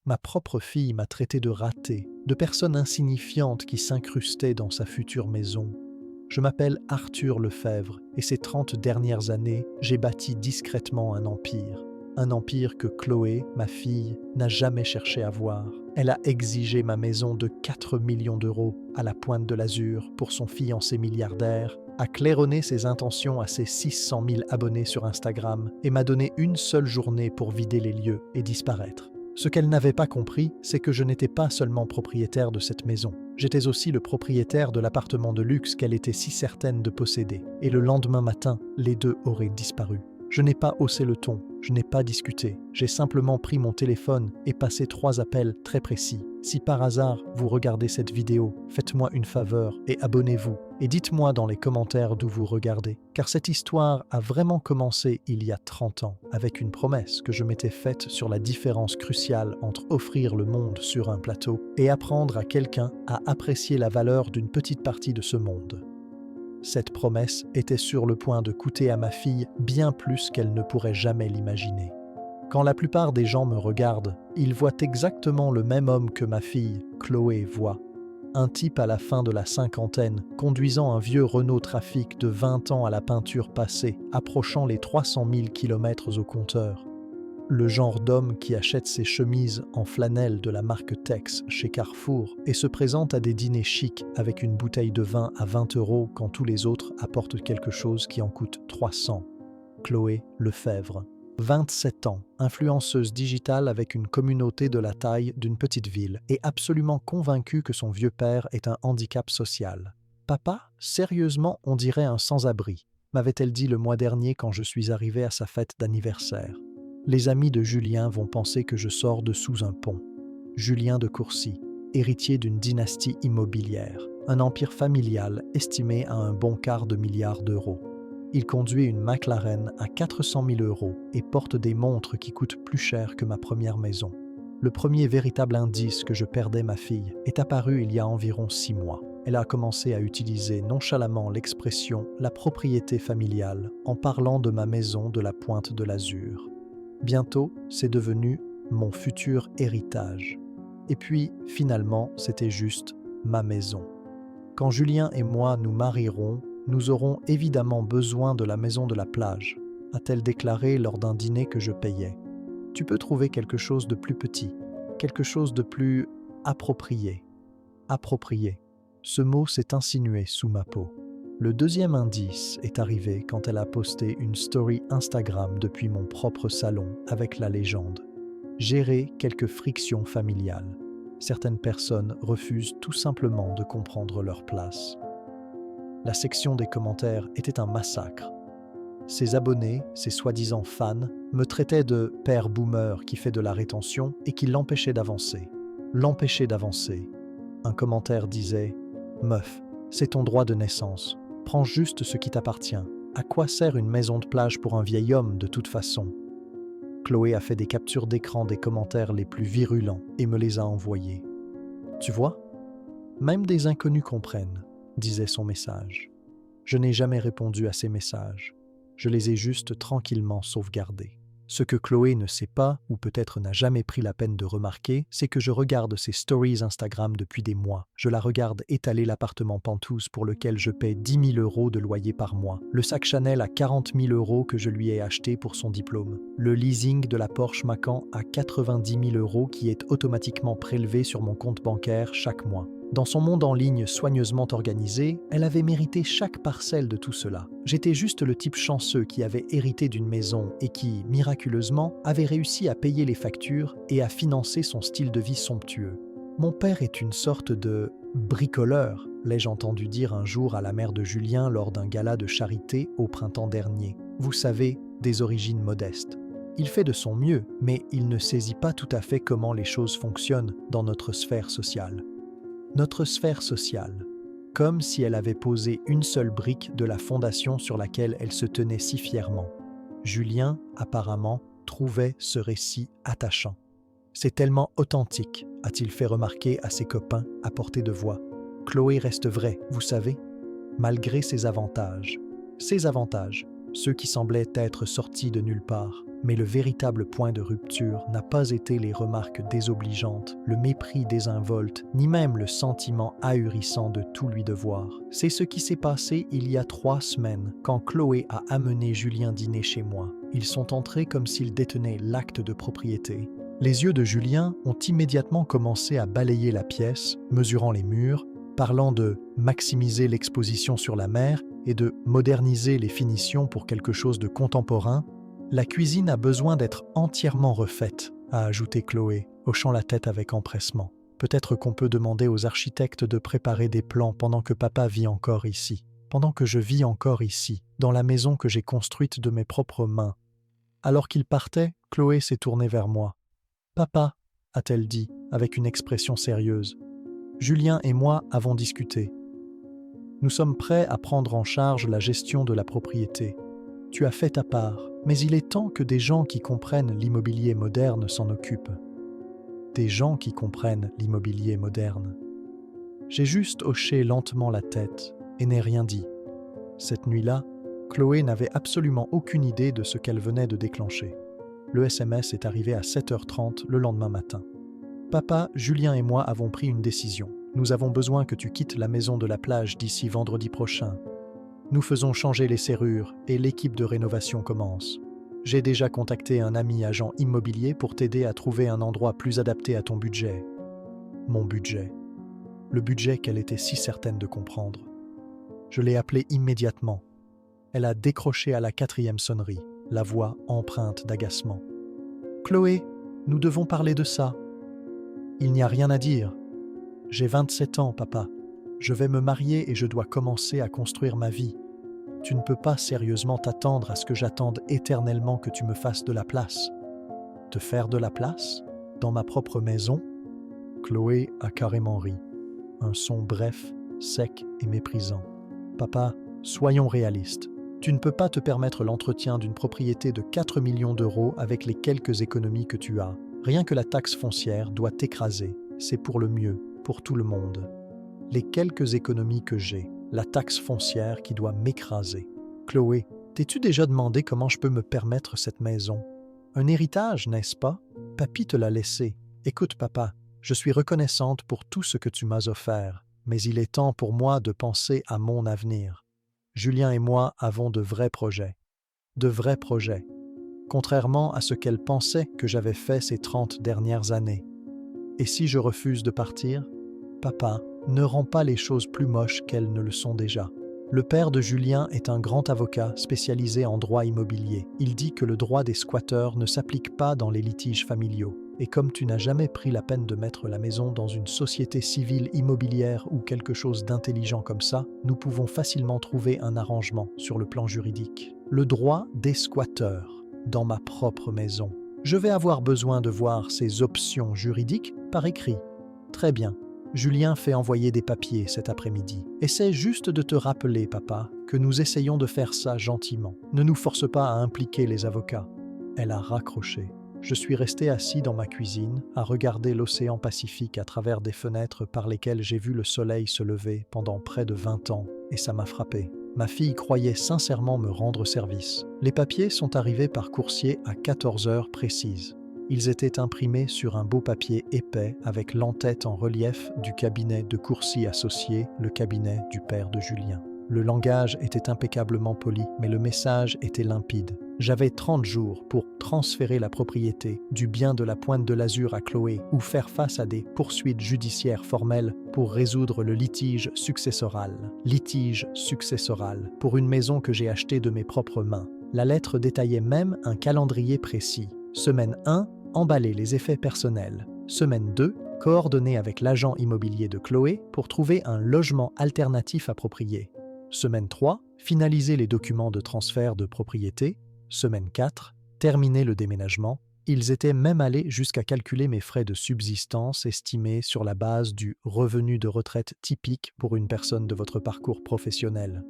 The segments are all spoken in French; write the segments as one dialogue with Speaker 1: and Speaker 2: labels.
Speaker 1: Ma propre fille m'a traité de raté, de personne insignifiante qui s'incrustait dans sa future maison. Je m'appelle Arthur Lefebvre et ces 30 dernières années, j'ai bâti discrètement un empire. Un empire que Chloé, ma fille, n'a jamais cherché à voir. Elle a exigé ma maison de 4 millions d'euros à la pointe de l'Azur pour son fiancé milliardaire, a claironné ses intentions à ses 600 000 abonnés sur Instagram et m'a donné une seule journée pour vider les lieux et disparaître. Ce qu'elle n'avait pas compris, c'est que je n'étais pas seulement propriétaire de cette maison. J'étais aussi le propriétaire de l'appartement de luxe qu'elle était si certaine de posséder. Et le lendemain matin, les deux auraient disparu. Je n'ai pas haussé le ton, je n'ai pas discuté. J'ai simplement pris mon téléphone et passé 3 appels très précis. Si par hasard vous regardez cette vidéo, faites-moi une faveur et abonnez-vous. Et dites-moi dans les commentaires d'où vous regardez. Car cette histoire a vraiment commencé il y a 30 ans, avec une promesse que je m'étais faite sur la différence cruciale entre offrir le monde sur un plateau et apprendre à quelqu'un à apprécier la valeur d'une petite partie de ce monde. Cette promesse était sur le point de coûter à ma fille bien plus qu'elle ne pourrait jamais l'imaginer. Quand la plupart des gens me regardent, ils voient exactement le même homme que ma fille, Chloé, voit. Un type à la fin de la cinquantaine, conduisant un vieux Renault Trafic de 20 ans à la peinture passée, approchant les 300 000 km au compteur. Le genre d'homme qui achète ses chemises en flanelle de la marque Tex chez Carrefour et se présente à des dîners chics avec une bouteille de vin à 20 € quand tous les autres apportent quelque chose qui en coûte 300. Chloé Lefebvre, 27 ans, influenceuse digitale avec une communauté de la taille d'une petite ville et absolument convaincue que son vieux père est un handicap social. Papa, sérieusement, on dirait un sans-abri, m'avait-elle dit le mois dernier quand je suis arrivé à sa fête d'anniversaire. Les amis de Julien vont penser que je sors de sous un pont. Julien de Courcy, héritier d'une dynastie immobilière, un empire familial estimé à un bon quart de milliard d'euros. Il conduit une McLaren à 400 000 € et porte des montres qui coûtent plus cher que ma première maison. Le premier véritable indice que je perdais ma fille est apparu il y a environ 6 mois. Elle a commencé à utiliser nonchalamment l'expression « la propriété familiale » en parlant de ma maison de la pointe de l'Azur. Bientôt, c'est devenu mon futur héritage. Et puis, finalement, c'était juste ma maison. Quand Julien et moi nous marierons, nous aurons évidemment besoin de la maison de la plage, a-t-elle déclaré lors d'un dîner que je payais. Tu peux trouver quelque chose de plus petit, quelque chose de plus approprié. Approprié. Ce mot s'est insinué sous ma peau. Le deuxième indice est arrivé quand elle a posté une story Instagram depuis mon propre salon avec la légende. Gérer quelques frictions familiales. Certaines personnes refusent tout simplement de comprendre leur place. La section des commentaires était un massacre. Ses abonnés, ses soi-disant fans, me traitaient de « père boomer qui fait de la rétention et qui l'empêchait d'avancer ». L'empêcher d'avancer. Un commentaire disait « Meuf, c'est ton droit de naissance. Prends juste ce qui t'appartient. À quoi sert une maison de plage pour un vieil homme de toute façon ?» Chloé a fait des captures d'écran des commentaires les plus virulents et me les a envoyés. « Tu vois ? Même des inconnus comprennent », disait son message. Je n'ai jamais répondu à ces messages. Je les ai juste tranquillement sauvegardés. Ce que Chloé ne sait pas, ou peut-être n'a jamais pris la peine de remarquer, c'est que je regarde ses stories Instagram depuis des mois. Je la regarde étaler l'appartement Penthouse pour lequel je paie 10 000 € de loyer par mois, le sac Chanel à 40 000 € que je lui ai acheté pour son diplôme, le leasing de la Porsche Macan à 90 000 € qui est automatiquement prélevé sur mon compte bancaire chaque mois. Dans son monde en ligne soigneusement organisé, elle avait mérité chaque parcelle de tout cela. J'étais juste le type chanceux qui avait hérité d'une maison et qui, miraculeusement, avait réussi à payer les factures et à financer son style de vie somptueux. Mon père est une sorte de bricoleur, l'ai-je entendu dire un jour à la mère de Julien lors d'un gala de charité au printemps dernier. Vous savez, des origines modestes. Il fait de son mieux, mais il ne saisit pas tout à fait comment les choses fonctionnent dans notre sphère sociale. Notre sphère sociale, comme si elle avait posé une seule brique de la fondation sur laquelle elle se tenait si fièrement. Julien, apparemment, trouvait ce récit attachant. « C'est tellement authentique », a-t-il fait remarquer à ses copains à portée de voix. Chloé reste vraie, vous savez, malgré ses avantages. Ses avantages, ceux qui semblaient être sortis de nulle part. Mais le véritable point de rupture n'a pas été les remarques désobligeantes, le mépris désinvolte, ni même le sentiment ahurissant de tout lui devoir. C'est ce qui s'est passé il y a 3 semaines, quand Chloé a amené Julien dîner chez moi. Ils sont entrés comme s'ils détenaient l'acte de propriété. Les yeux de Julien ont immédiatement commencé à balayer la pièce, mesurant les murs, parlant de maximiser l'exposition sur la mer et de moderniser les finitions pour quelque chose de contemporain. La cuisine a besoin d'être entièrement refaite, a ajouté Chloé, hochant la tête avec empressement. Peut-être qu'on peut demander aux architectes de préparer des plans pendant que papa vit encore ici, pendant que je vis encore ici, dans la maison que j'ai construite de mes propres mains. Alors qu'il partait, Chloé s'est tournée vers moi. « Papa, a-t-elle dit, avec une expression sérieuse. Julien et moi avons discuté. Nous sommes prêts à prendre en charge la gestion de la propriété. Tu as fait ta part, mais il est temps que des gens qui comprennent l'immobilier moderne s'en occupent. Des gens qui comprennent l'immobilier moderne. » J'ai juste hoché lentement la tête et n'ai rien dit. Cette nuit-là, Chloé n'avait absolument aucune idée de ce qu'elle venait de déclencher. Le SMS est arrivé à 7h30 le lendemain matin. « Papa, Julien et moi avons pris une décision. Nous avons besoin que tu quittes la maison de la plage d'ici vendredi prochain. Nous faisons changer les serrures et l'équipe de rénovation commence. J'ai déjà contacté un ami agent immobilier pour t'aider à trouver un endroit plus adapté à ton budget. » Mon budget. Le budget qu'elle était si certaine de comprendre. Je l'ai appelée immédiatement. Elle a décroché à la 4e sonnerie, la voix empreinte d'agacement. « Chloé, nous devons parler de ça. » « Il n'y a rien à dire. J'ai 27 ans, papa. Je vais me marier et je dois commencer à construire ma vie. Tu ne peux pas sérieusement t'attendre à ce que j'attende éternellement que tu me fasses de la place. » « Te faire de la place ? Dans ma propre maison ?» Chloé a carrément ri. Un son bref, sec et méprisant. « Papa, soyons réalistes. Tu ne peux pas te permettre l'entretien d'une propriété de 4 millions d'euros avec les quelques économies que tu as. Rien que la taxe foncière doit t'écraser. C'est pour le mieux, pour tout le monde. Les quelques économies que j'ai, la taxe foncière qui doit m'écraser. Chloé, t'es-tu déjà demandé comment je peux me permettre cette maison? Un héritage, n'est-ce pas? Papy te l'a laissé. Écoute, papa, je suis reconnaissante pour tout ce que tu m'as offert, mais il est temps pour moi de penser à mon avenir. Julien et moi avons de vrais projets. De vrais projets. Contrairement à ce qu'elle pensait que j'avais fait ces 30 dernières années. Et si je refuse de partir? Papa, ne rends pas les choses plus moches qu'elles ne le sont déjà. Le père de Julien est un grand avocat spécialisé en droit immobilier. Il dit que le droit des squatteurs ne s'applique pas dans les litiges familiaux. Et comme tu n'as jamais pris la peine de mettre la maison dans une société civile immobilière ou quelque chose d'intelligent comme ça, nous pouvons facilement trouver un arrangement sur le plan juridique. Le droit des squatteurs. Dans ma propre maison. Je vais avoir besoin de voir ces options juridiques par écrit. Très bien. Julien fait envoyer des papiers cet après-midi. Essaie juste de te rappeler, papa, que nous essayons de faire ça gentiment. Ne nous force pas à impliquer les avocats. Elle a raccroché. Je suis resté assis dans ma cuisine, à regarder l'océan Pacifique à travers des fenêtres par lesquelles j'ai vu le soleil se lever pendant près de 20 ans, et ça m'a frappé. Ma fille croyait sincèrement me rendre service. Les papiers sont arrivés par coursier à 14 heures précises. Ils étaient imprimés sur un beau papier épais avec l'entête en relief du cabinet de coursier associé, le cabinet du père de Julien. Le langage était impeccablement poli, mais le message était limpide. J'avais 30 jours pour transférer la propriété du bien de la Pointe de l'Azur à Chloé ou faire face à des poursuites judiciaires formelles pour résoudre le litige successoral. Litige successoral pour une maison que j'ai achetée de mes propres mains. La lettre détaillait même un calendrier précis. Semaine 1, emballer les effets personnels. Semaine 2, coordonner avec l'agent immobilier de Chloé pour trouver un logement alternatif approprié. Semaine 3, finaliser les documents de transfert de propriété. Semaine 4, terminer le déménagement. Ils étaient même allés jusqu'à calculer mes frais de subsistance estimés sur la base du revenu de retraite typique pour une personne de votre parcours professionnel.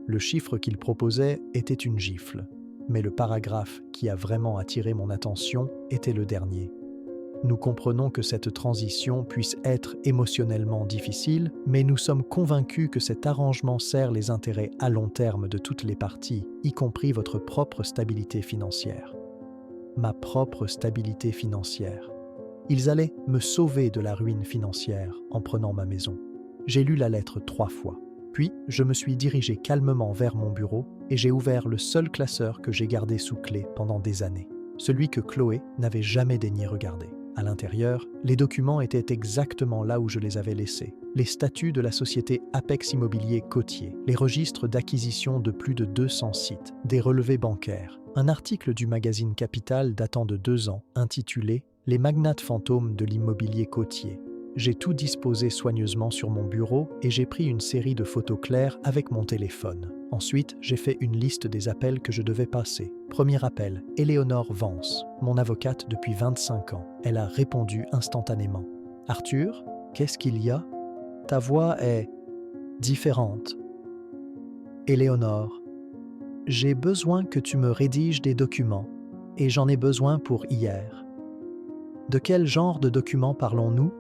Speaker 1: Le chiffre qu'ils proposaient était une gifle, mais le paragraphe qui a vraiment attiré mon attention était le dernier. Nous comprenons que cette transition puisse être émotionnellement difficile, mais nous sommes convaincus que cet arrangement sert les intérêts à long terme de toutes les parties, y compris votre propre stabilité financière. ma propre stabilité financière. Ils allaient me sauver de la ruine financière en prenant ma maison. J'ai lu la lettre 3 fois. Puis, je me suis dirigé calmement vers mon bureau et j'ai ouvert le seul classeur que j'ai gardé sous clé pendant des années. Celui que Chloé n'avait jamais daigné regarder. À l'intérieur, les documents étaient exactement là où je les avais laissés. Les statuts de la société Apex Immobilier Côtier, les registres d'acquisition de plus de 200 sites, des relevés bancaires, un article du magazine Capital datant de 2 ans intitulé « Les magnates fantômes de l'immobilier côtier ». J'ai tout disposé soigneusement sur mon bureau et j'ai pris une série de photos claires avec mon téléphone. Ensuite, j'ai fait une liste des appels que je devais passer. Premier appel, Éléonore Vance, mon avocate depuis 25 ans. Elle a répondu instantanément. « Arthur, qu'est-ce qu'il y a ? Ta voix est différente. » Éléonore, j'ai besoin que tu me rédiges des documents et j'en ai besoin pour hier. De quel genre de documents parlons-nous ?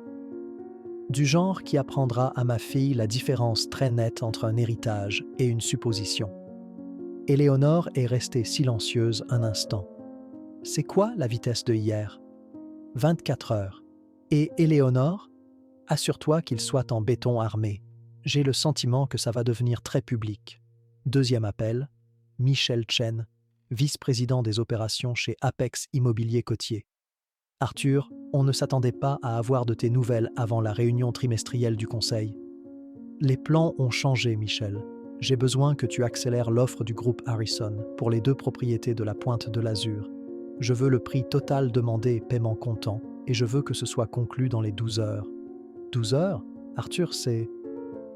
Speaker 1: Du genre qui apprendra à ma fille la différence très nette entre un héritage et une supposition. Éléonore est restée silencieuse un instant. C'est quoi la vitesse de hier ? 24 heures. Et Éléonore, assure-toi qu'il soit en béton armé. J'ai le sentiment que ça va devenir très public. Deuxième appel, Michel Chen, vice-président des opérations chez Apex Immobilier Côtier. Arthur, on ne s'attendait pas à avoir de tes nouvelles avant la réunion trimestrielle du conseil. Les plans ont changé, Michel. J'ai besoin que tu accélères l'offre du groupe Harrison pour les 2 propriétés de la Pointe de l'Azur. Je veux le prix total demandé et paiement comptant, et je veux que ce soit conclu dans les 12 heures. 12 heures ? Arthur, c'est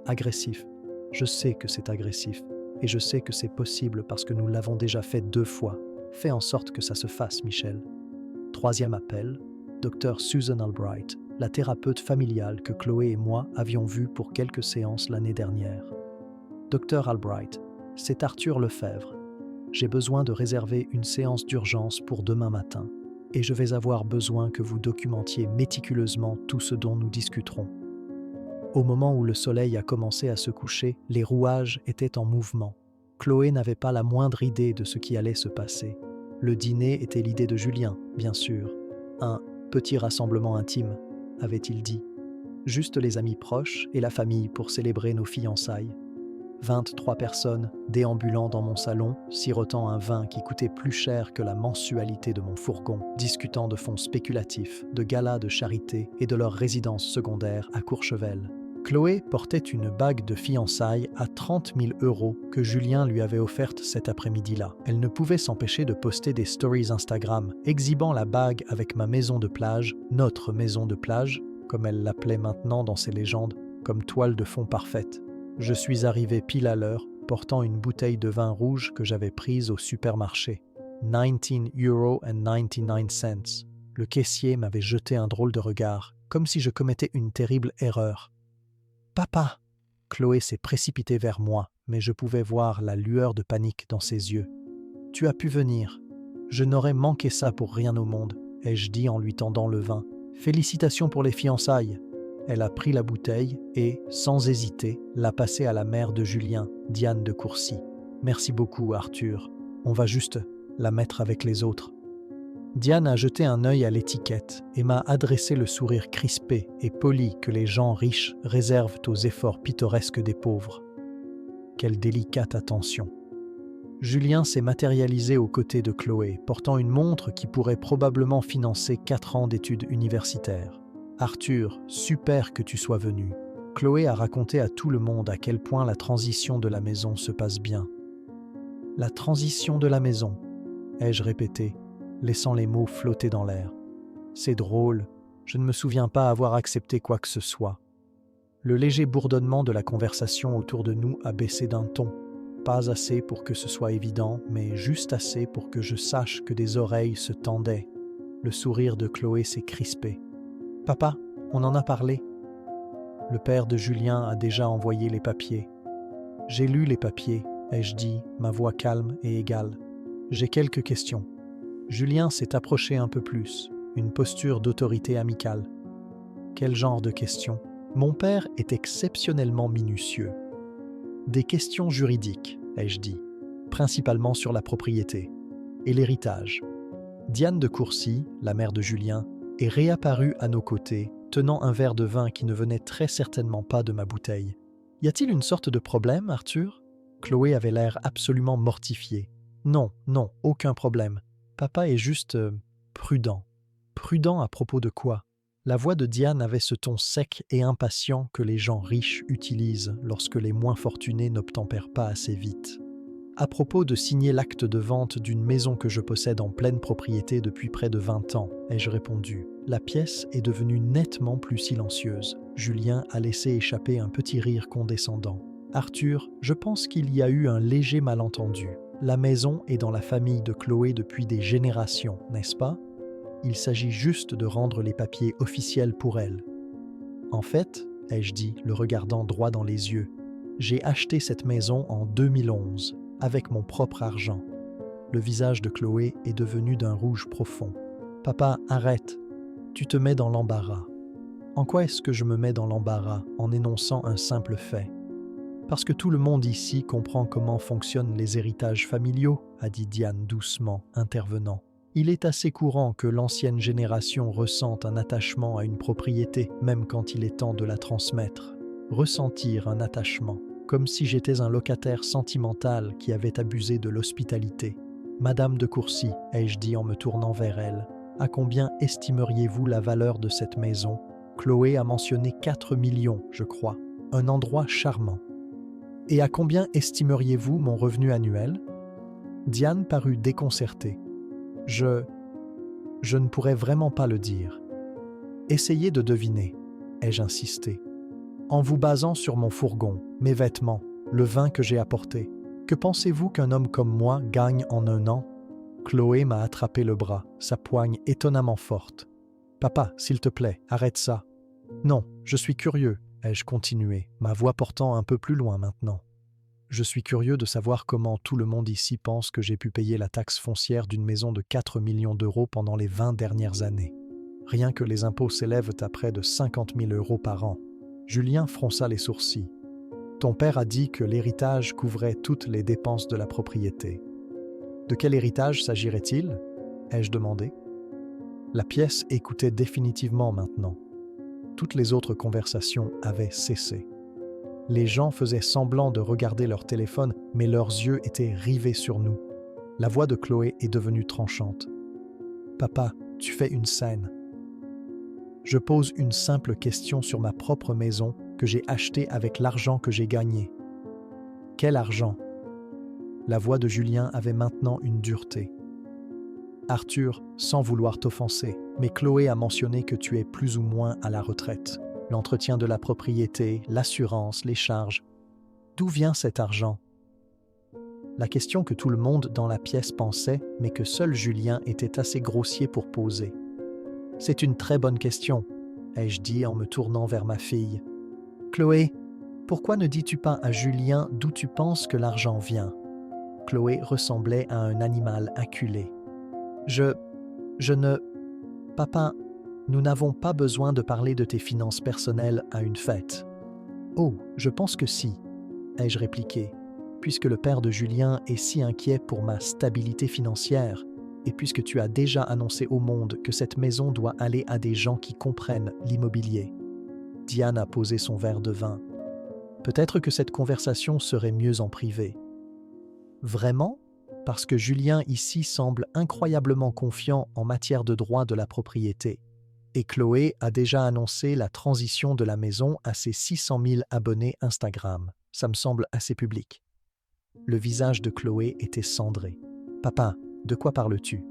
Speaker 1: agressif. Je sais que c'est agressif, et je sais que c'est possible parce que nous l'avons déjà fait 2 fois. Fais en sorte que ça se fasse, Michel. Troisième appel, Dr Susan Albright, la thérapeute familiale que Chloé et moi avions vue pour quelques séances l'année dernière. Dr Albright, c'est Arthur Lefebvre. J'ai besoin de réserver une séance d'urgence pour demain matin, et je vais avoir besoin que vous documentiez méticuleusement tout ce dont nous discuterons. Au moment où le soleil a commencé à se coucher, les rouages étaient en mouvement. Chloé n'avait pas la moindre idée de ce qui allait se passer. Le dîner était l'idée de Julien, bien sûr. Un petit rassemblement intime, avait-il dit. Juste les amis proches et la famille pour célébrer nos fiançailles. 23 personnes déambulant dans mon salon, sirotant un vin qui coûtait plus cher que la mensualité de mon fourgon, discutant de fonds spéculatifs, de galas de charité et de leur résidence secondaire à Courchevel. Chloé portait une bague de fiançailles à 30 000 € que Julien lui avait offerte cet après-midi-là. Elle ne pouvait s'empêcher de poster des stories Instagram, exhibant la bague avec ma maison de plage, notre maison de plage, comme elle l'appelait maintenant dans ses légendes, comme toile de fond parfaite. Je suis arrivé pile à l'heure, portant une bouteille de vin rouge que j'avais prise au supermarché. 19,99 €. Le caissier m'avait jeté un drôle de regard, comme si je commettais une terrible erreur. « Papa !» Chloé s'est précipitée vers moi, mais je pouvais voir la lueur de panique dans ses yeux. « Tu as pu venir. Je n'aurais manqué ça pour rien au monde, » ai-je dit en lui tendant le vin. « Félicitations pour les fiançailles !» Elle a pris la bouteille et, sans hésiter, l'a passée à la mère de Julien, Diane de Courcy. « Merci beaucoup, Arthur. On va juste la mettre avec les autres. » Diane a jeté un œil à l'étiquette et m'a adressé le sourire crispé et poli que les gens riches réservent aux efforts pittoresques des pauvres. Quelle délicate attention. Julien s'est matérialisé aux côtés de Chloé, portant une montre qui pourrait probablement financer 4 ans d'études universitaires. « Arthur, super que tu sois venu. » Chloé a raconté à tout le monde à quel point la transition de la maison se passe bien. « La transition de la maison », ai-je répété, laissant les mots flotter dans l'air. C'est drôle, je ne me souviens pas avoir accepté quoi que ce soit. Le léger bourdonnement de la conversation autour de nous a baissé d'un ton. Pas assez pour que ce soit évident, mais juste assez pour que je sache que des oreilles se tendaient. Le sourire de Chloé s'est crispé. « Papa, on en a parlé. » Le père de Julien a déjà envoyé les papiers. « J'ai lu les papiers, » ai-je dit, ma voix calme et égale. « J'ai quelques questions. » Julien s'est approché un peu plus, une posture d'autorité amicale. Quel genre de questions ? Mon père est exceptionnellement minutieux. Des questions juridiques, ai-je dit, principalement sur la propriété et l'héritage. Diane de Courcy, la mère de Julien, est réapparue à nos côtés, tenant un verre de vin qui ne venait très certainement pas de ma bouteille. « Y a-t-il une sorte de problème, Arthur ?» Chloé avait l'air absolument mortifiée. « Non, non, aucun problème. Papa est juste prudent. » Prudent à propos de quoi? La voix de Diane avait ce ton sec et impatient que les gens riches utilisent lorsque les moins fortunés n'obtempèrent pas assez vite. À propos de signer l'acte de vente d'une maison que je possède en pleine propriété depuis près de 20 ans, ai-je répondu. La pièce est devenue nettement plus silencieuse. Julien a laissé échapper un petit rire condescendant. Arthur, je pense qu'il y a eu un léger malentendu. La maison est dans la famille de Chloé depuis des générations, n'est-ce pas? Il s'agit juste de rendre les papiers officiels pour elle. En fait, ai-je dit, le regardant droit dans les yeux, j'ai acheté cette maison en 2011, avec mon propre argent. Le visage de Chloé est devenu d'un rouge profond. Papa, arrête, tu te mets dans l'embarras. En quoi est-ce que je me mets dans l'embarras en énonçant un simple fait? Parce que tout le monde ici comprend comment fonctionnent les héritages familiaux, a dit Diane doucement, intervenant. Il est assez courant que l'ancienne génération ressente un attachement à une propriété, même quand il est temps de la transmettre. Ressentir un attachement, comme si j'étais un locataire sentimental qui avait abusé de l'hospitalité. Madame de Courcy, ai-je dit en me tournant vers elle, à combien estimeriez-vous la valeur de cette maison? Chloé a mentionné 4 millions, je crois. Un endroit charmant. Et à combien estimeriez-vous mon revenu annuel? Diane parut déconcertée. Je ne pourrais vraiment pas le dire. Essayez de deviner, ai-je insisté. En vous basant sur mon fourgon, mes vêtements, le vin que j'ai apporté, que pensez-vous qu'un homme comme moi gagne en un an? Chloé m'a attrapé le bras, sa poigne étonnamment forte. Papa, s'il te plaît, arrête ça. Non, je suis curieux, ai-je continué, ma voix portant un peu plus loin maintenant. Je suis curieux de savoir comment tout le monde ici pense que j'ai pu payer la taxe foncière d'une maison de 4 millions d'euros pendant les 20 dernières années. Rien que les impôts s'élèvent à près de 50 000 euros par an. Julien fronça les sourcils. Ton père a dit que l'héritage couvrait toutes les dépenses de la propriété. De quel héritage s'agirait-il? Ai-je demandé. La pièce écoutait définitivement maintenant. Toutes les autres conversations avaient cessé. Les gens faisaient semblant de regarder leur téléphone, mais leurs yeux étaient rivés sur nous. La voix de Chloé est devenue tranchante. « Papa, tu fais une scène. Je pose une simple question sur ma propre maison que j'ai achetée avec l'argent que j'ai gagné. » « Quel argent ?» La voix de Julien avait maintenant une dureté. « Arthur, sans vouloir t'offenser, mais Chloé a mentionné que tu es plus ou moins à la retraite. L'entretien de la propriété, l'assurance, les charges. D'où vient cet argent? » La question que tout le monde dans la pièce pensait, mais que seul Julien était assez grossier pour poser. « C'est une très bonne question, » ai-je dit en me tournant vers ma fille. « Chloé, pourquoi ne dis-tu pas à Julien d'où tu penses que l'argent vient? » Chloé ressemblait à un animal acculé. « Je ne... Papa, nous n'avons pas besoin de parler de tes finances personnelles à une fête. »« Oh, je pense que si, » ai-je répliqué, puisque le père de Julien est si inquiet pour ma stabilité financière, et puisque tu as déjà annoncé au monde que cette maison doit aller à des gens qui comprennent l'immobilier. Diane a posé son verre de vin. Peut-être que cette conversation serait mieux en privé. Vraiment? Parce que Julien ici semble incroyablement confiant en matière de droit de la propriété. Et Chloé a déjà annoncé la transition de la maison à ses 600 000 abonnés Instagram. Ça me semble assez public. Le visage de Chloé était cendré. « Papa, de quoi parles-tu »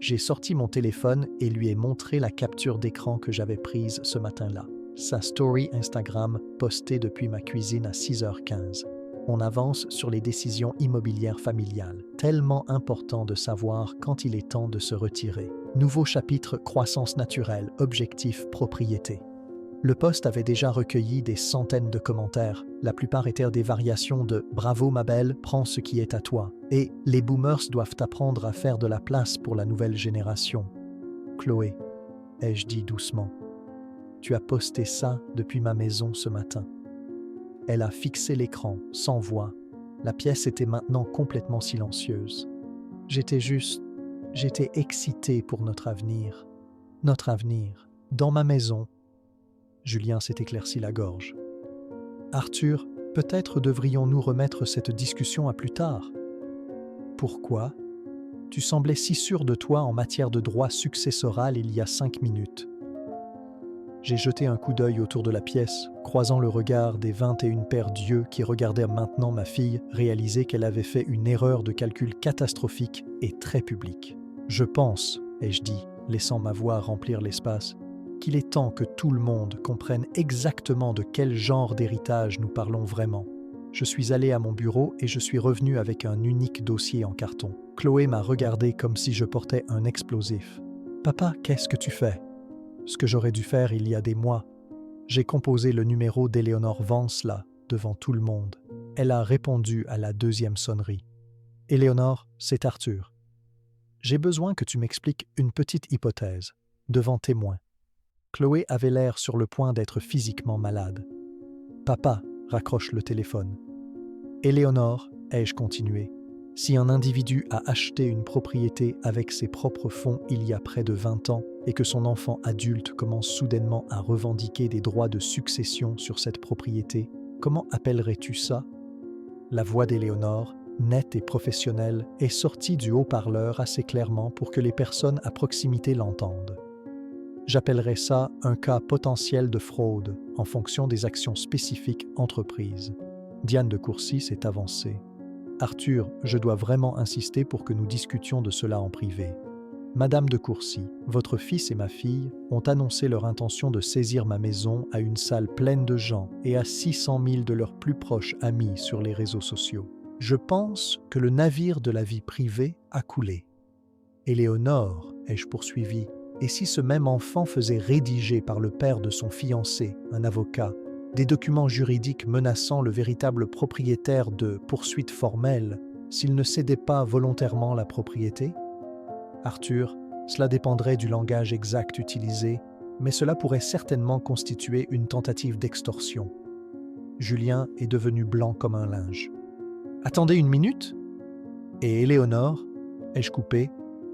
Speaker 1: J'ai sorti mon téléphone et lui ai montré la capture d'écran que j'avais prise ce matin-là. Sa story Instagram postée depuis ma cuisine à 6h15. On avance sur les décisions immobilières familiales. Tellement important de savoir quand il est temps de se retirer. Nouveau chapitre croissance naturelle, objectif propriété. Le post avait déjà recueilli des centaines de commentaires. La plupart étaient des variations de « Bravo ma belle, prends ce qui est à toi » et « Les boomers doivent apprendre à faire de la place pour la nouvelle génération. » Chloé, ai-je dit doucement, tu as posté ça depuis ma maison ce matin. Elle a fixé l'écran, sans voix. La pièce était maintenant complètement silencieuse. J'étais juste... J'étais excité pour notre avenir. Notre avenir, dans ma maison. Julien s'est éclairci la gorge. Arthur, peut-être devrions-nous remettre cette discussion à plus tard. Pourquoi? Tu semblais si sûr de toi en matière de droit successoral il y a 5 minutes. J'ai jeté un coup d'œil autour de la pièce, croisant le regard des 21 pères d'yeux qui regardaient maintenant ma fille réaliser qu'elle avait fait une erreur de calcul catastrophique et très publique. Je pense, ai-je dit, laissant ma voix remplir l'espace, qu'il est temps que tout le monde comprenne exactement de quel genre d'héritage nous parlons vraiment. Je suis allé à mon bureau et je suis revenu avec un unique dossier en carton. Chloé m'a regardé comme si je portais un explosif. « Papa, qu'est-ce que tu fais ?» Ce que j'aurais dû faire il y a des mois. J'ai composé le numéro d'Éléonore Vance là, devant tout le monde. Elle a répondu à la deuxième sonnerie. « Éléonore, c'est Arthur. J'ai besoin que tu m'expliques une petite hypothèse, devant témoins. » Chloé avait l'air sur le point d'être physiquement malade. « Papa, raccroche le téléphone. Éléonore, ai-je continué, si un individu a acheté une propriété avec ses propres fonds il y a près de 20 ans et que son enfant adulte commence soudainement à revendiquer des droits de succession sur cette propriété, comment appellerais-tu ça? La voix d'Éléonore, nette et professionnelle, est sortie du haut-parleur assez clairement pour que les personnes à proximité l'entendent. J'appellerais ça un cas potentiel de fraude en fonction des actions spécifiques entreprises. Diane de Courcy s'est avancée. « Arthur, je dois vraiment insister pour que nous discutions de cela en privé. Madame de Courcy, votre fils et ma fille ont annoncé leur intention de saisir ma maison à une salle pleine de gens et à 600 000 de leurs plus proches amis sur les réseaux sociaux. Je pense que le navire de la vie privée a coulé. Éléonore, ai-je poursuivi, et si ce même enfant faisait rédiger par le père de son fiancé, un avocat, des documents juridiques menaçant le véritable propriétaire de poursuites formelles s'il ne cédait pas volontairement la propriété? Arthur, cela dépendrait du langage exact utilisé, mais cela pourrait certainement constituer une tentative d'extorsion. Julien est devenu blanc comme un linge. « Attendez une minute !» Et Éléonore, ai-je coupé,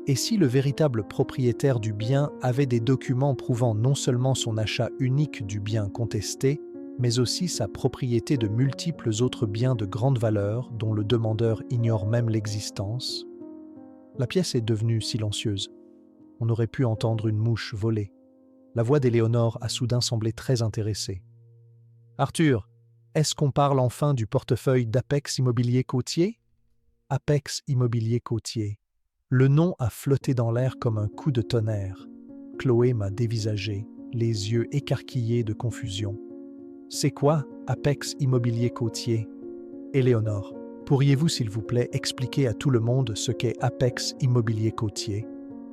Speaker 1: et si le véritable propriétaire du bien avait des documents prouvant non seulement son achat unique du bien contesté, mais aussi sa propriété de multiples autres biens de grande valeur dont le demandeur ignore même l'existence? La pièce est devenue silencieuse. On aurait pu entendre une mouche voler. La voix d'Éléonore a soudain semblé très intéressée. « Arthur, est-ce qu'on parle enfin du portefeuille d'Apex Immobilier Côtier ?» Apex Immobilier Côtier. Le nom a flotté dans l'air comme un coup de tonnerre. Chloé m'a dévisagé, les yeux écarquillés de confusion. « C'est quoi, Apex Immobilier Côtier ?» Éléonore, pourriez-vous s'il vous plaît expliquer à tout le monde ce qu'est Apex Immobilier Côtier?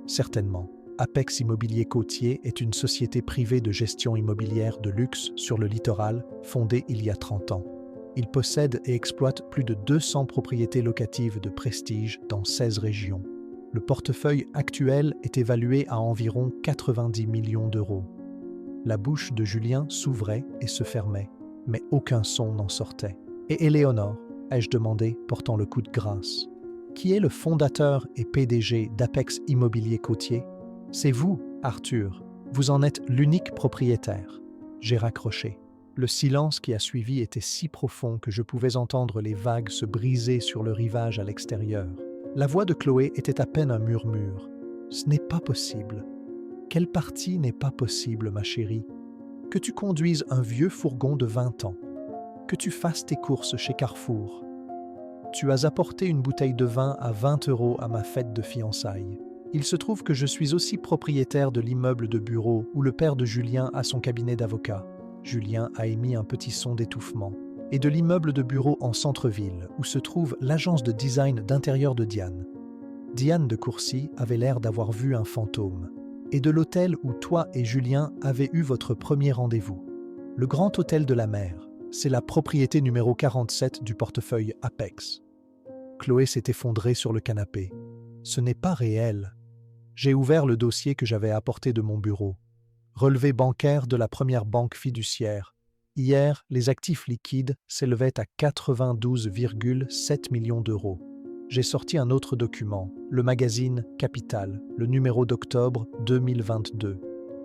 Speaker 1: Certainement. Apex Immobilier Côtier est une société privée de gestion immobilière de luxe sur le littoral, fondée il y a 30 ans. Il possède et exploite plus de 200 propriétés locatives de prestige dans 16 régions. Le portefeuille actuel est évalué à environ 90 millions d'euros. La bouche de Julien s'ouvrait et se fermait, mais aucun son n'en sortait. « Et Éléonore ?» ai-je demandé, portant le coup de grâce. « Qui est le fondateur et PDG d'Apex Immobilier Côtier ? C'est vous, Arthur. Vous en êtes l'unique propriétaire. » J'ai raccroché. Le silence qui a suivi était si profond que je pouvais entendre les vagues se briser sur le rivage à l'extérieur. La voix de Chloé était à peine un murmure. « Ce n'est pas possible. » « Quelle partie n'est pas possible, ma chérie? Que tu conduises un vieux fourgon de 20 ans. Que tu fasses tes courses chez Carrefour. Tu as apporté une bouteille de vin à 20 € à ma fête de fiançailles. Il se trouve que je suis aussi propriétaire de l'immeuble de bureau où le père de Julien a son cabinet d'avocat. Julien a émis un petit son d'étouffement. Et de l'immeuble de bureau en centre-ville où se trouve l'agence de design d'intérieur de Diane. Diane de Courcy avait l'air d'avoir vu un fantôme. Et de l'hôtel où toi et Julien avez eu votre premier rendez-vous. Le Grand Hôtel de la Mer, c'est la propriété numéro 47 du portefeuille Apex. Chloé s'est effondrée sur le canapé. Ce n'est pas réel. J'ai ouvert le dossier que j'avais apporté de mon bureau. Relevé bancaire de la première banque fiduciaire. Hier, les actifs liquides s'élevaient à 92,7 millions d'euros. j'ai sorti un autre document, le magazine Capital, le numéro d'octobre 2022,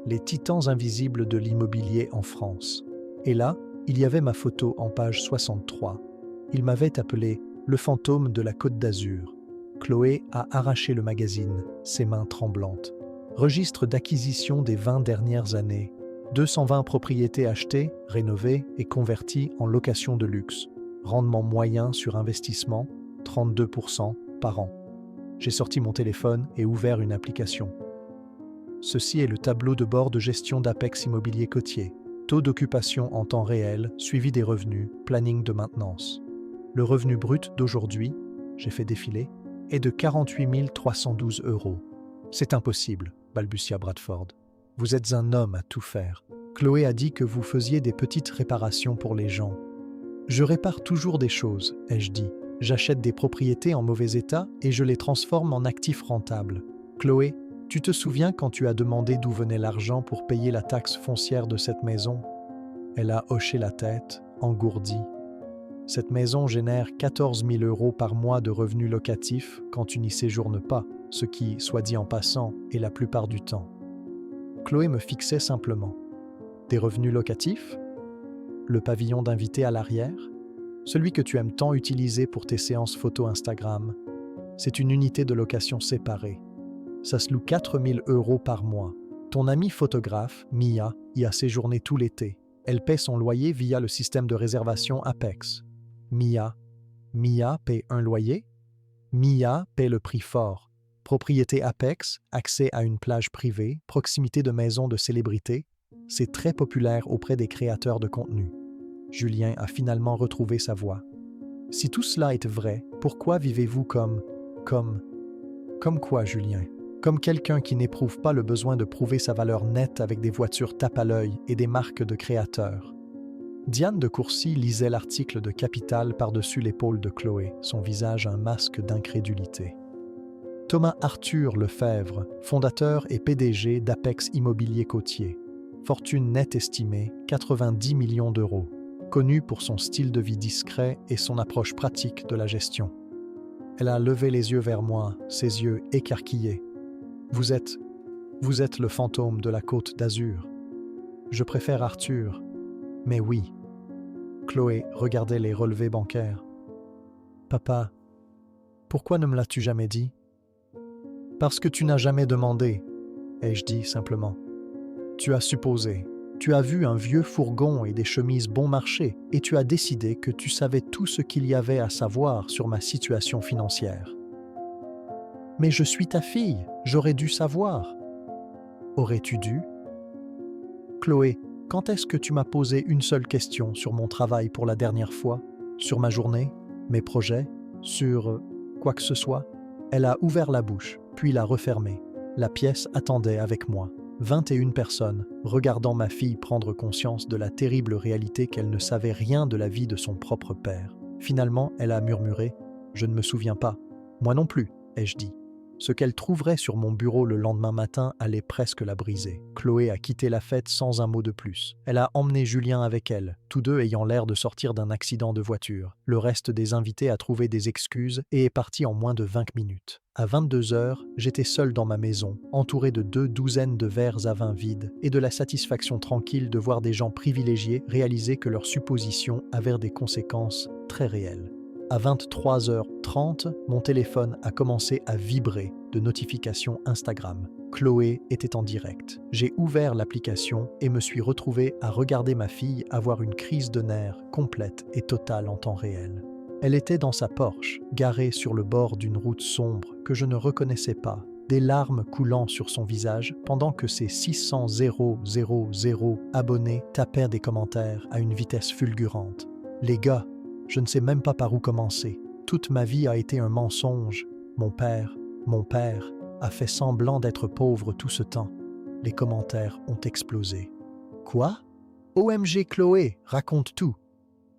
Speaker 1: les titans invisibles de l'immobilier en France. Et là, il y avait ma photo en page 63. Il m'avait appelé le fantôme de la Côte d'Azur. Chloé a arraché le magazine, ses mains tremblantes. Registre d'acquisition des 20 dernières années. 220 propriétés achetées, rénovées et converties en location de luxe. Rendement moyen sur investissement, 32% par an. J'ai sorti mon téléphone et ouvert une application. Ceci est le tableau de bord de gestion d'Apex Immobilier Côtier. Taux d'occupation en temps réel, suivi des revenus, planning de maintenance. Le revenu brut d'aujourd'hui, j'ai fait défiler, est de 48 312 €. C'est impossible, balbutia Bradford. Vous êtes un homme à tout faire. Chloé a dit que vous faisiez des petites réparations pour les gens. Je répare toujours des choses, ai-je dit. J'achète des propriétés en mauvais état et je les transforme en actifs rentables. Chloé, tu te souviens quand tu as demandé d'où venait l'argent pour payer la taxe foncière de cette maison? Elle a hoché la tête, engourdie. Cette maison génère 14 000 € par mois de revenus locatifs quand tu n'y séjournes pas, ce qui, soit dit en passant, est la plupart du temps. Chloé me fixait simplement. Des revenus locatifs? Le pavillon d'invité à l'arrière? Celui que tu aimes tant utiliser pour tes séances photo Instagram? C'est une unité de location séparée. Ça se loue 4 000 € par mois. Ton amie photographe, Mia, y a séjourné tout l'été. Elle paie son loyer via le système de réservation Apex. Mia paie un loyer? Mia paie le prix fort. Propriété Apex, accès à une plage privée, proximité de maisons de célébrités. C'est très populaire auprès des créateurs de contenu. Julien a finalement retrouvé sa voix. Si tout cela est vrai, pourquoi vivez-vous comme quoi, Julien? Comme quelqu'un qui n'éprouve pas le besoin de prouver sa valeur nette avec des voitures tape à l'œil et des marques de créateurs. Diane de Courcy lisait l'article de Capital par-dessus l'épaule de Chloé, son visage un masque d'incrédulité. Thomas Arthur Lefebvre, fondateur et PDG d'Apex Immobilier Côtier. Fortune nette estimée, 90 millions €. Connu pour son style de vie discret et son approche pratique de la gestion. Elle a levé les yeux vers moi, ses yeux écarquillés. Vous êtes le fantôme de la Côte d'Azur. Je préfère Arthur, mais oui. Chloé regardait les relevés bancaires. Papa, pourquoi ne me l'as-tu jamais dit? Parce que tu n'as jamais demandé, ai-je dit simplement. Tu as supposé. Tu as vu un vieux fourgon et des chemises bon marché et tu as décidé que tu savais tout ce qu'il y avait à savoir sur ma situation financière. Mais je suis ta fille, j'aurais dû savoir. Aurais-tu dû? Chloé, quand est-ce que tu m'as posé une seule question sur mon travail pour la dernière fois? Sur ma journée? Mes projets? Sur quoi que ce soit? Elle a ouvert la bouche, puis l'a refermée. La pièce attendait avec moi. 21 personnes, regardant ma fille prendre conscience de la terrible réalité qu'elle ne savait rien de la vie de son propre père. Finalement, elle a murmuré « Je ne me souviens pas. »« Moi non plus », ai-je dit. Ce qu'elle trouverait sur mon bureau le lendemain matin allait presque la briser. Chloé a quitté la fête sans un mot de plus. Elle a emmené Julien avec elle, tous deux ayant l'air de sortir d'un accident de voiture. Le reste des invités a trouvé des excuses et est parti en moins de 20 minutes. À 22 heures, j'étais seul dans ma maison, entouré de 2 douzaines de verres à vin vides et de la satisfaction tranquille de voir des gens privilégiés réaliser que leurs suppositions avaient des conséquences très réelles. À 23h30, mon téléphone a commencé à vibrer de notifications Instagram. Chloé était en direct. J'ai ouvert l'application et me suis retrouvé à regarder ma fille avoir une crise de nerfs complète et totale en temps réel. Elle était dans sa Porsche, garée sur le bord d'une route sombre que je ne reconnaissais pas, des larmes coulant sur son visage pendant que ses 600 000 abonnés tapaient des commentaires à une vitesse fulgurante. Les gars, je ne sais même pas par où commencer. Toute ma vie a été un mensonge. Mon père a fait semblant d'être pauvre tout ce temps. Les commentaires ont explosé. Quoi? OMG Chloé, raconte tout.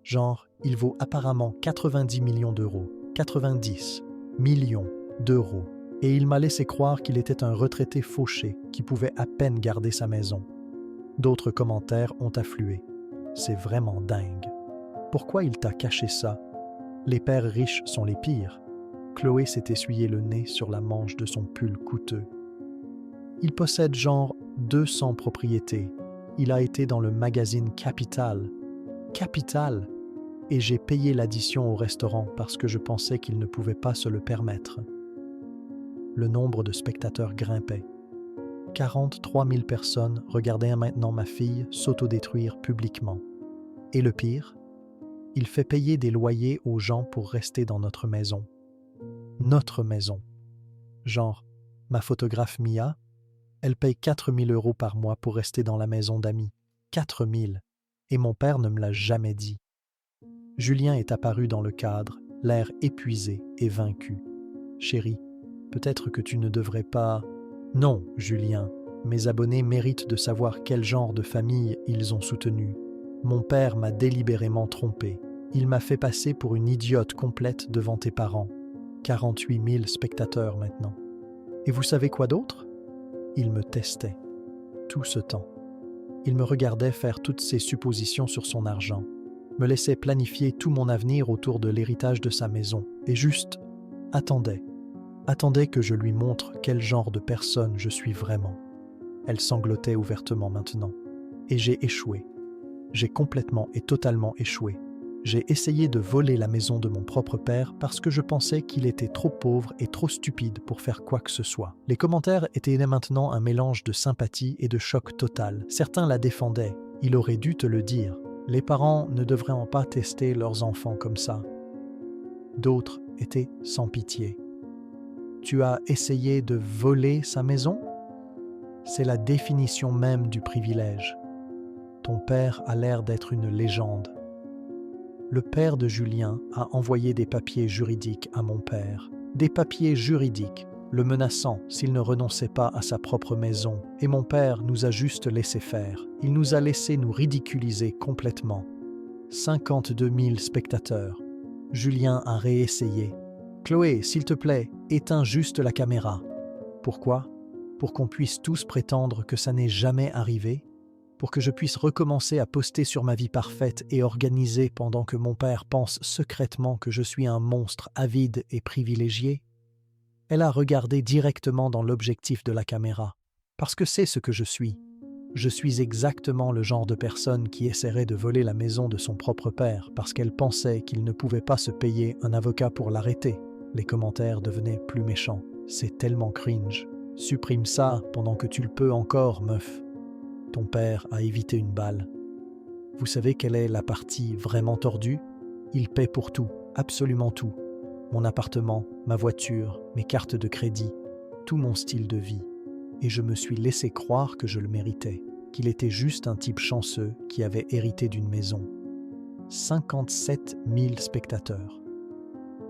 Speaker 1: Genre, il vaut apparemment 90 millions d'euros. 90 millions d'euros. Et il m'a laissé croire qu'il était un retraité fauché qui pouvait à peine garder sa maison. D'autres commentaires ont afflué. C'est vraiment dingue. Pourquoi il t'a caché ça? Les pères riches sont les pires. Chloé s'est essuyé le nez sur la manche de son pull coûteux. Il possède genre 200 propriétés. Il a été dans le magazine Capital. Capital! Et j'ai payé l'addition au restaurant parce que je pensais qu'il ne pouvait pas se le permettre. Le nombre de spectateurs grimpait. 43 000 personnes regardaient maintenant ma fille s'autodétruire publiquement. Et le pire, il fait payer des loyers aux gens pour rester dans notre maison. Notre maison. Genre, ma photographe Mia, elle paye 4 000 € par mois pour rester dans la maison d'amis. 4 000. Et mon père ne me l'a jamais dit. Julien est apparu dans le cadre, l'air épuisé et vaincu. Chérie, peut-être que tu ne devrais pas... Non, Julien, mes abonnés méritent de savoir quel genre de famille ils ont soutenu. Mon père m'a délibérément trompé. Il m'a fait passer pour une idiote complète devant tes parents. 48 000 spectateurs maintenant. Et vous savez quoi d'autre? Il me testait. Tout ce temps. Il me regardait faire toutes ses suppositions sur son argent, me laissait planifier tout mon avenir autour de l'héritage de sa maison, et juste attendait que je lui montre quel genre de personne je suis vraiment. Elle sanglotait ouvertement maintenant. Et j'ai échoué. J'ai complètement et totalement échoué. J'ai essayé de voler la maison de mon propre père parce que je pensais qu'il était trop pauvre et trop stupide pour faire quoi que ce soit. Les commentaires étaient maintenant un mélange de sympathie et de choc total. Certains la défendaient. Il aurait dû te le dire. Les parents ne devraient pas tester leurs enfants comme ça. D'autres étaient sans pitié. Tu as essayé de voler sa maison? C'est la définition même du privilège. Ton père a l'air d'être une légende. Le père de Julien a envoyé des papiers juridiques à mon père. Des papiers juridiques, le menaçant s'il ne renonçait pas à sa propre maison. Et mon père nous a juste laissé faire. Il nous a laissé nous ridiculiser complètement. 52 000 spectateurs. Julien a réessayé. Chloé, s'il te plaît, éteins juste la caméra. Pourquoi? Pour qu'on puisse tous prétendre que ça n'est jamais arrivé? Pour que je puisse recommencer à poster sur ma vie parfaite et organisée pendant que mon père pense secrètement que je suis un monstre avide et privilégié? Elle a regardé directement dans l'objectif de la caméra, parce que c'est ce que je suis. Je suis exactement le genre de personne qui essaierait de voler la maison de son propre père parce qu'elle pensait qu'il ne pouvait pas se payer un avocat pour l'arrêter. Les commentaires devenaient plus méchants. C'est tellement cringe. Supprime ça pendant que tu le peux encore, meuf. Ton père a évité une balle. Vous savez quelle est la partie vraiment tordue? Il paie pour tout, absolument tout. Mon appartement, ma voiture, mes cartes de crédit, tout mon style de vie. Et je me suis laissé croire que je le méritais, qu'il était juste un type chanceux qui avait hérité d'une maison. 57 000 spectateurs.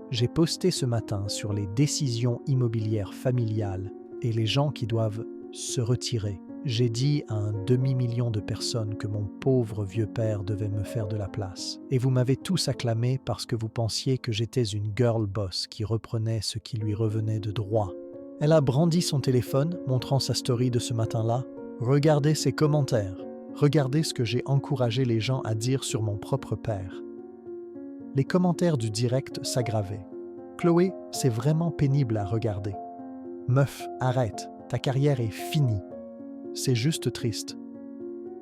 Speaker 1: J'ai posté ce matin sur les décisions immobilières familiales et les gens qui doivent se retirer. J'ai dit à un demi-million de personnes que mon pauvre vieux père devait me faire de la place. Et vous m'avez tous acclamé parce que vous pensiez que j'étais une girl boss qui reprenait ce qui lui revenait de droit. Elle a brandi son téléphone, montrant sa story de ce matin-là. Regardez ses commentaires. Regardez ce que j'ai encouragé les gens à dire sur mon propre père. Les commentaires du direct s'aggravaient. Chloé, c'est vraiment pénible à regarder. Meuf, arrête, ta carrière est finie. C'est juste triste.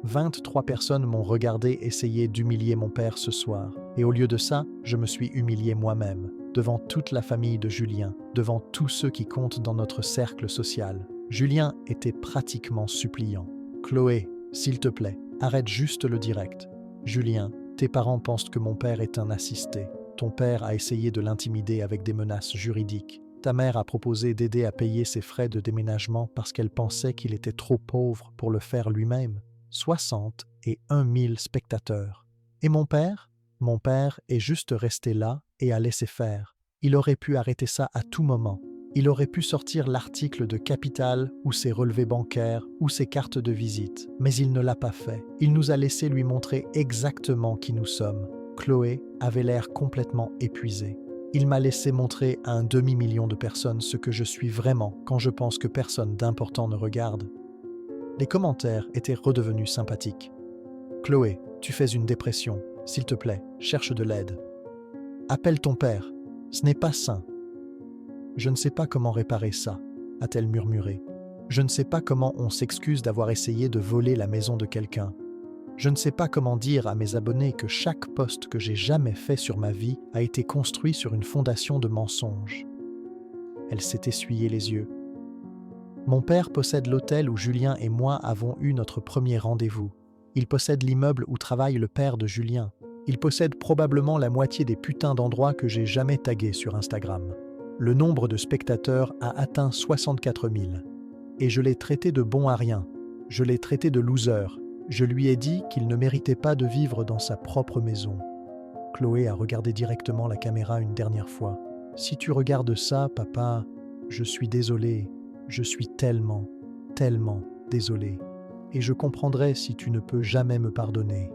Speaker 1: 23 personnes m'ont regardé essayer d'humilier mon père ce soir. Et au lieu de ça, je me suis humilié moi-même, devant toute la famille de Julien, devant tous ceux qui comptent dans notre cercle social. Julien était pratiquement suppliant. Chloé, s'il te plaît, arrête juste le direct. Julien, tes parents pensent que mon père est un assisté. Ton père a essayé de l'intimider avec des menaces juridiques. Ta mère a proposé d'aider à payer ses frais de déménagement parce qu'elle pensait qu'il était trop pauvre pour le faire lui-même. 61 000 spectateurs. Et mon père? Mon père est juste resté là et a laissé faire. Il aurait pu arrêter ça à tout moment. Il aurait pu sortir l'article de Capital ou ses relevés bancaires ou ses cartes de visite. Mais il ne l'a pas fait. Il nous a laissé lui montrer exactement qui nous sommes. Chloé avait l'air complètement épuisée. Il m'a laissé montrer à un demi-million de personnes ce que je suis vraiment quand je pense que personne d'important ne regarde. Les commentaires étaient redevenus sympathiques. Chloé, tu fais une dépression. S'il te plaît, cherche de l'aide. Appelle ton père. Ce n'est pas sain. Je ne sais pas comment réparer ça, a-t-elle murmuré. Je ne sais pas comment on s'excuse d'avoir essayé de voler la maison de quelqu'un. Je ne sais pas comment dire à mes abonnés que chaque post que j'ai jamais fait sur ma vie a été construit sur une fondation de mensonges. Elle s'est essuyée les yeux. Mon père possède l'hôtel où Julien et moi avons eu notre premier rendez-vous. Il possède l'immeuble où travaille le père de Julien. Il possède probablement la moitié des putains d'endroits que j'ai jamais tagués sur Instagram. Le nombre de spectateurs a atteint 64 000. Et je l'ai traité de bon à rien. Je l'ai traité de loser. Je lui ai dit qu'il ne méritait pas de vivre dans sa propre maison. Chloé a regardé directement la caméra une dernière fois. « Si tu regardes ça, papa, je suis désolé. Je suis tellement, tellement désolé. Et je comprendrai si tu ne peux jamais me pardonner. »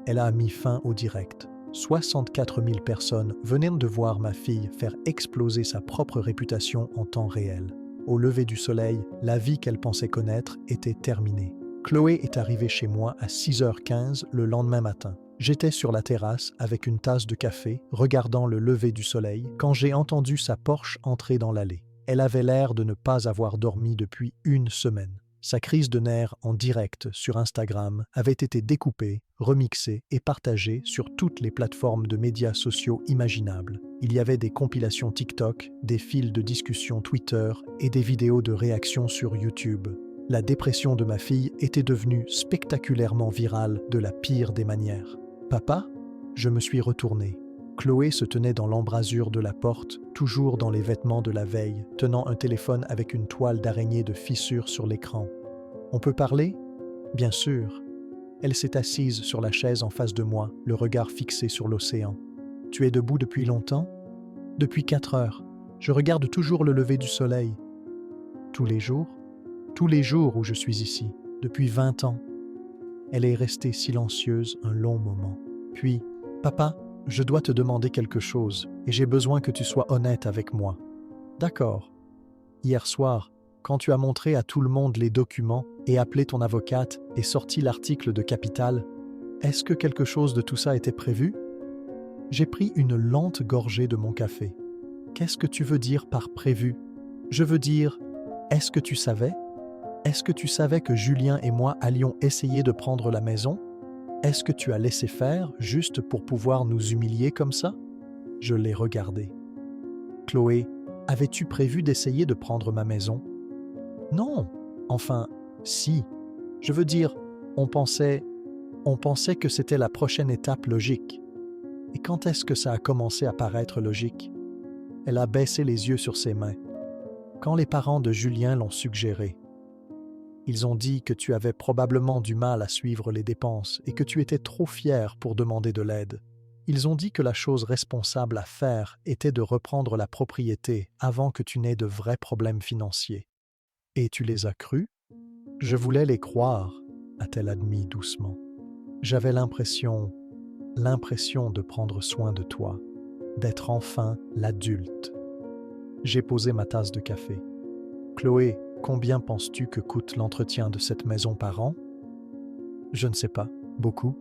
Speaker 1: Elle a mis fin au direct. 64 000 personnes venaient de voir ma fille faire exploser sa propre réputation en temps réel. Au lever du soleil, la vie qu'elle pensait connaître était terminée. Chloé est arrivée chez moi à 6h15 le lendemain matin. J'étais sur la terrasse avec une tasse de café, regardant le lever du soleil, quand j'ai entendu sa Porsche entrer dans l'allée. Elle avait l'air de ne pas avoir dormi depuis une semaine. Sa crise de nerfs en direct sur Instagram avait été découpée, remixée et partagée sur toutes les plateformes de médias sociaux imaginables. Il y avait des compilations TikTok, des fils de discussion Twitter et des vidéos de réaction sur YouTube. La dépression de ma fille était devenue spectaculairement virale de la pire des manières. « Papa ?» Je me suis retourné. Chloé se tenait dans l'embrasure de la porte, toujours dans les vêtements de la veille, tenant un téléphone avec une toile d'araignée de fissure sur l'écran. « On peut parler ?» ?»« Bien sûr. » Elle s'est assise sur la chaise en face de moi, le regard fixé sur l'océan. « Tu es debout depuis longtemps ?»« Depuis 4 heures. Je regarde toujours le lever du soleil. »« Tous les jours ?»« Tous les jours où je suis ici, depuis 20 ans. » Elle est restée silencieuse un long moment. Puis, « Papa, je dois te demander quelque chose et j'ai besoin que tu sois honnête avec moi. » « D'accord. Hier soir, quand tu as montré à tout le monde les documents et appelé ton avocate et sorti l'article de Capital, est-ce que quelque chose de tout ça était prévu ? » J'ai pris une lente gorgée de mon café. « Qu'est-ce que tu veux dire par prévu ? Je veux dire, est-ce que tu savais ? Est-ce que tu savais que Julien et moi allions essayer de prendre la maison ? Est-ce que tu as laissé faire juste pour pouvoir nous humilier comme ça ? » Je l'ai regardé. « Chloé, avais-tu prévu d'essayer de prendre ma maison ? » Non, enfin, si. Je veux dire, on pensait que c'était la prochaine étape logique. Et quand est-ce que ça a commencé à paraître logique ? Elle a baissé les yeux sur ses mains. Quand les parents de Julien l'ont suggéré. Ils ont dit que tu avais probablement du mal à suivre les dépenses et que tu étais trop fier pour demander de l'aide. Ils ont dit que la chose responsable à faire était de reprendre la propriété avant que tu n'aies de vrais problèmes financiers. Et tu les as crus ? Je voulais les croire, a-t-elle admis doucement. J'avais l'impression de prendre soin de toi, d'être enfin l'adulte. J'ai posé ma tasse de café. Chloé, combien penses-tu que coûte l'entretien de cette maison par an ? Je ne sais pas, beaucoup.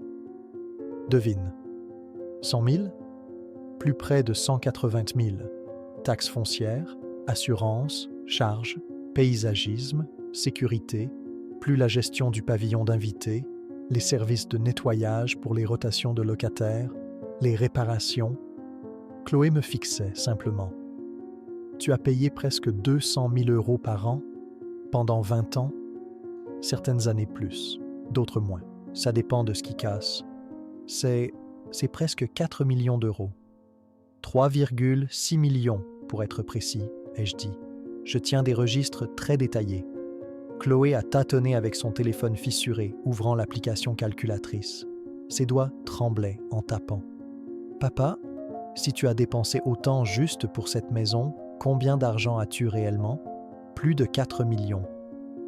Speaker 1: Devine. 100 000 ? Plus près de 180 000. Taxes foncières, assurances, charges, paysagisme, sécurité, plus la gestion du pavillon d'invités, les services de nettoyage pour les rotations de locataires, les réparations. Chloé me fixait simplement. Tu as payé presque 200 000 € par an pendant 20 ans, certaines années plus, d'autres moins. Ça dépend de ce qui casse. C'est presque 4 millions d'euros. 3,6 millions pour être précis, ai-je dit. Je tiens des registres très détaillés. Chloé a tâtonné avec son téléphone fissuré, ouvrant l'application calculatrice. Ses doigts tremblaient en tapant. « Papa, si tu as dépensé autant juste pour cette maison, combien d'argent as-tu réellement ? Plus de 4 millions.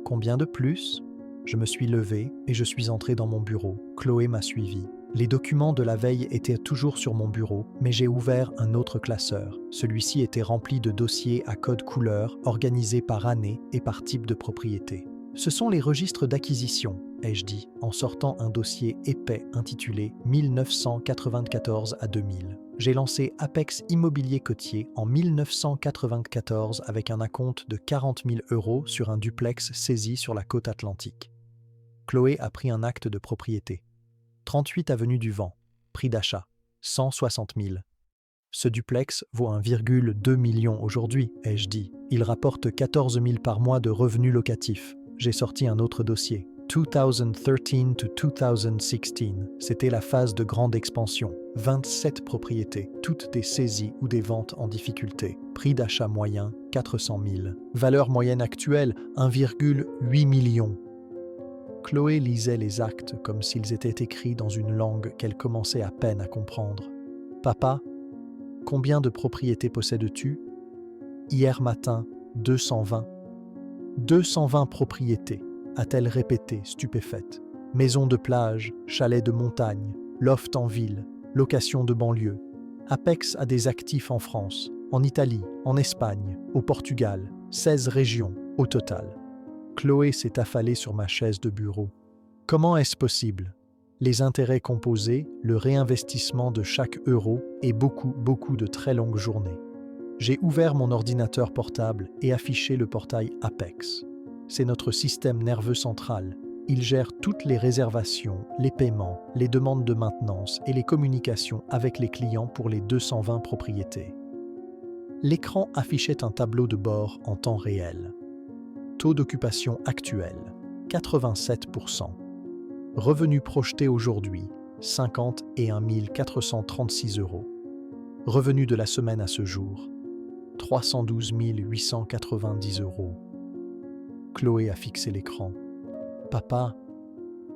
Speaker 1: Combien de plus ? » Je me suis levé et je suis entré dans mon bureau. Chloé m'a suivi. Les documents de la veille étaient toujours sur mon bureau, mais j'ai ouvert un autre classeur. Celui-ci était rempli de dossiers à code couleur, organisés par année et par type de propriété. « Ce sont les registres d'acquisition », ai-je dit, en sortant un dossier épais intitulé 1994 à 2000. J'ai lancé Apex Immobilier Côtier en 1994 avec un acompte de 40 000 € sur un duplex saisi sur la côte atlantique. Chloé a pris un acte de propriété. 38 avenue du Vent, prix d'achat, 160 000. Ce duplex vaut 1,2 million aujourd'hui, ai-je dit. Il rapporte 14 000 par mois de revenus locatifs. J'ai sorti un autre dossier. 2013 to 2016, c'était la phase de grande expansion. 27 propriétés, toutes des saisies ou des ventes en difficulté. Prix d'achat moyen, 400 000. Valeur moyenne actuelle, 1,8 million. Chloé lisait les actes comme s'ils étaient écrits dans une langue qu'elle commençait à peine à comprendre. « Papa, combien de propriétés possèdes-tu ? » Hier matin, 220. 220 propriétés, a-t-elle répété, stupéfaite. Maison de plage, chalet de montagne, loft en ville, location de banlieue. Apex a des actifs en France, en Italie, en Espagne, au Portugal, 16 régions au total. Chloé s'est affalée sur ma chaise de bureau. Comment est-ce possible ? Les intérêts composés, le réinvestissement de chaque euro et beaucoup de très longues journées. J'ai ouvert mon ordinateur portable et affiché le portail Apex. C'est notre système nerveux central. Il gère toutes les réservations, les paiements, les demandes de maintenance et les communications avec les clients pour les 220 propriétés. L'écran affichait un tableau de bord en temps réel. Taux d'occupation actuel, 87%. Revenus projetés aujourd'hui, 51 436 €. Revenus de la semaine à ce jour, 312 890 €. Chloé a fixé l'écran. « Papa,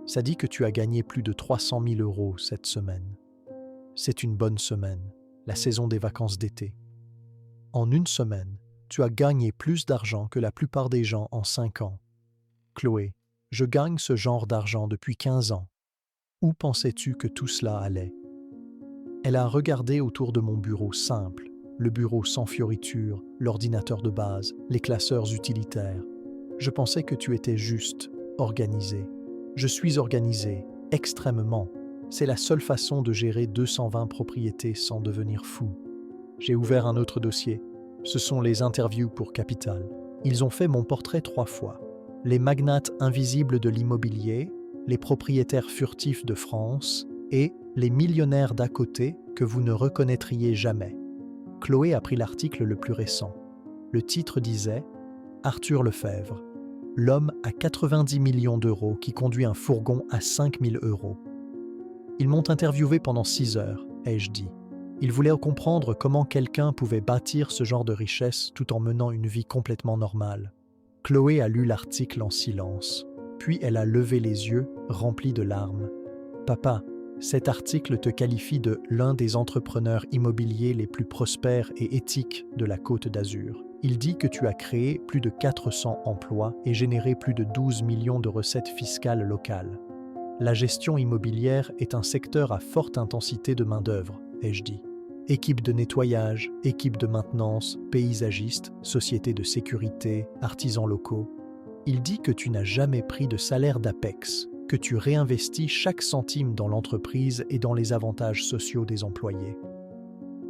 Speaker 1: ça dit que tu as gagné plus de 300 000 € cette semaine. C'est une bonne semaine, la saison des vacances d'été. En une semaine, tu as gagné plus d'argent que la plupart des gens en 5 ans. Chloé, je gagne ce genre d'argent depuis 15 ans. Où pensais-tu que tout cela allait ?» Elle a regardé autour de mon bureau simple, le bureau sans fioriture, l'ordinateur de base, les classeurs utilitaires. Je pensais que tu étais juste, organisé. Je suis organisé, extrêmement. C'est la seule façon de gérer 220 propriétés sans devenir fou. J'ai ouvert un autre dossier. Ce sont les interviews pour Capital. Ils ont fait mon portrait 3 fois. Les magnates invisibles de l'immobilier, les propriétaires furtifs de France et les millionnaires d'à côté que vous ne reconnaîtriez jamais. Chloé a pris l'article le plus récent. Le titre disait « Arthur Lefebvre, l'homme à 90 millions d'euros qui conduit un fourgon à 5 000 €. » Ils m'ont interviewé pendant 6 heures, ai-je dit. Ils voulaient comprendre comment quelqu'un pouvait bâtir ce genre de richesse tout en menant une vie complètement normale. Chloé a lu l'article en silence, puis elle a levé les yeux, remplis de larmes. « Papa, cet article te qualifie de l'un des entrepreneurs immobiliers les plus prospères et éthiques de la Côte d'Azur. Il dit que tu as créé plus de 400 emplois et généré plus de 12 millions de recettes fiscales locales. La gestion immobilière est un secteur à forte intensité de main-d'œuvre, ai-je dit. Équipe de nettoyage, équipe de maintenance, paysagistes, sociétés de sécurité, artisans locaux. Il dit que tu n'as jamais pris de salaire d'Apex, que tu réinvestis chaque centime dans l'entreprise et dans les avantages sociaux des employés.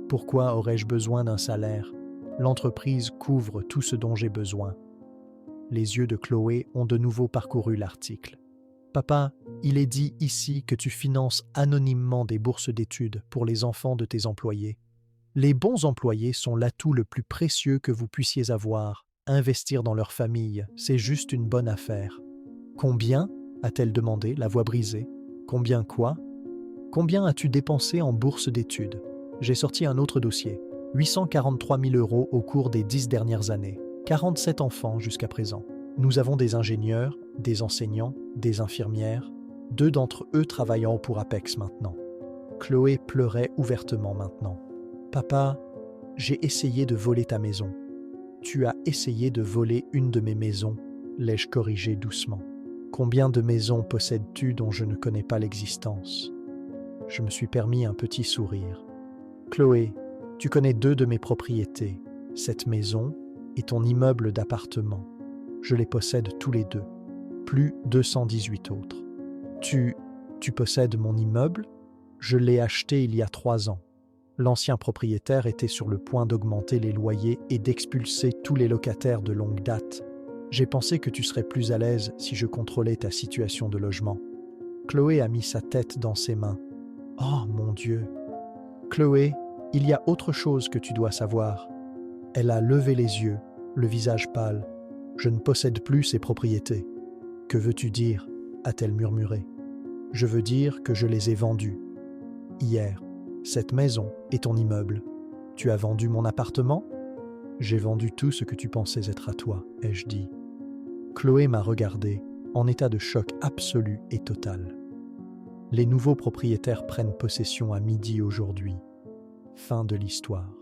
Speaker 1: Pourquoi aurais-je besoin d'un salaire ? L'entreprise couvre tout ce dont j'ai besoin. » Les yeux de Chloé ont de nouveau parcouru l'article. « Papa, il est dit ici que tu finances anonymement des bourses d'études pour les enfants de tes employés. Les bons employés sont l'atout le plus précieux que vous puissiez avoir. Investir dans leur famille, c'est juste une bonne affaire. »« Combien ?» a-t-elle demandé, la voix brisée. « Combien quoi ? Combien as-tu dépensé en bourse d'études ? » J'ai sorti un autre dossier. 843 000 € au cours des 10 dernières années. 47 enfants jusqu'à présent. Nous avons des ingénieurs, des enseignants, des infirmières. 2 d'entre eux travaillant pour Apex maintenant. Chloé pleurait ouvertement maintenant. « Papa, j'ai essayé de voler ta maison. »« Tu as essayé de voler une de mes maisons, l'ai-je corrigé doucement. »« Combien de maisons possèdes-tu dont je ne connais pas l'existence ?» Je me suis permis un petit sourire. « Chloé, tu connais 2 de mes propriétés, cette maison et ton immeuble d'appartement. Je les possède tous les 2, plus 218 autres. Tu... tu possèdes mon immeuble? Je l'ai acheté il y a 3 ans. L'ancien propriétaire était sur le point d'augmenter les loyers et d'expulser tous les locataires de longue date. J'ai pensé que tu serais plus à l'aise si je contrôlais ta situation de logement. Chloé a mis sa tête dans ses mains. Oh mon Dieu! Chloé, il y a autre chose que tu dois savoir. Elle a levé les yeux, le visage pâle. Je ne possède plus ces propriétés. Que veux-tu dire? A-t-elle murmuré. Je veux dire que je les ai vendues. Hier, cette maison est ton immeuble. Tu as vendu mon appartement? J'ai vendu tout ce que tu pensais être à toi, ai-je dit. Chloé m'a regardé, en état de choc absolu et total. Les nouveaux propriétaires prennent possession à midi aujourd'hui. Fin de l'histoire.